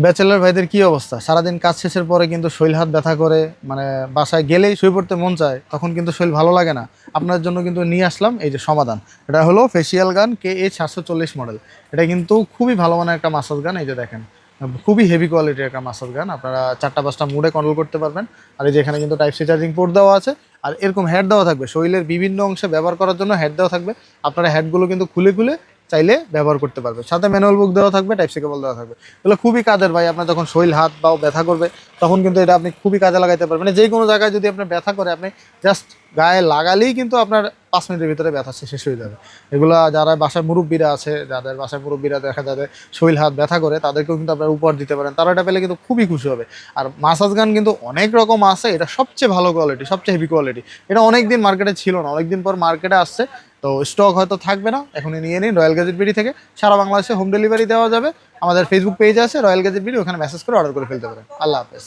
Bachelor ভাইদের কি অবস্থা? সারাদিন কাজ শেষের পরে কিন্তু শরীর হাত ব্যথা করে, মানে বাসায় গেলেই শুয়ে পড়তে মন চায়, তখন কিন্তু শরীর ভালো লাগে না। আপনার জন্য কিন্তু নিয়ে আসলাম এই যে সমাধান। এটা হলো ফেসিয়াল গান KH740 মডেল। এটা কিন্তু খুবই ভালো মানের একটা মাসাজ গান। এই যে দেখেন, খুবই হেভি কোয়ালিটির একটা মাসাজ গান। আপনারা 4টা 5টা মুডে কন্ট্রোল করতে পারবেন। আর এই যে এখানে কিন্তু টাইপ সি চার্জিং পোর্ট দেওয়া আছে। আর এরকম হেড দেওয়া থাকবে, শরীরের বিভিন্ন অংশে ব্যবহার করার জন্য হেড দেওয়া থাকবে। আপনারা হেডগুলো কিন্তু খুলে খুলে চাইলে ব্যবহার করতে পারবে। সাথে ম্যানুয়াল বুক দেওয়া থাকবে, টাইপ সি কেবল দেওয়া থাকবে। এগুলো খুবই কাজের ভাই। আপনার যখন শরীর হাত বা ব্যথা করবে, তখন কিন্তু এটা আপনি খুবই কাজে লাগাইতে পারবেন। মানে যে কোনো জায়গায় যদি আপনার ব্যথা করে, আপনি জাস্ট গায়ে লাগালেই কিন্তু আপনার 5 মিনিটের ভিতরে ব্যথা শেষ হয়ে যাবে। এগুলা যারা বাসায় মুরব্বীরা আছে, যাদের বাসায় মুরব্বীরা দেখা যাবে শরীর হাত ব্যথা করে, তাদেরকেও কিন্তু আপনার উপহার দিতে পারেন। তারা এটা পেলে কিন্তু খুবই খুশি হবে। আর মাসাজ গান কিন্তু অনেক রকম আছে, এটা সবচেয়ে ভালো কোয়ালিটি, সবচেয়ে হেভি কোয়ালিটি। এটা অনেক দিন মার্কেটে ছিল না, অনেকদিন পর মার্কেটে আসছে। তো স্টক হয়তো থাকবে না, এখনই নিয়ে নিন রয়্যাল গ্যাজেট বিডি থেকে। সারা বাংলাদেশে হোম ডেলিভারি দেওয়া যাবে। আমাদের ফেসবুক পেজ আছে রয়্যাল গ্যাজেট বিডি, ওখানে মেসেজ করে অর্ডার করে ফেলতে পারেন। আল্লাহ হাফেজ।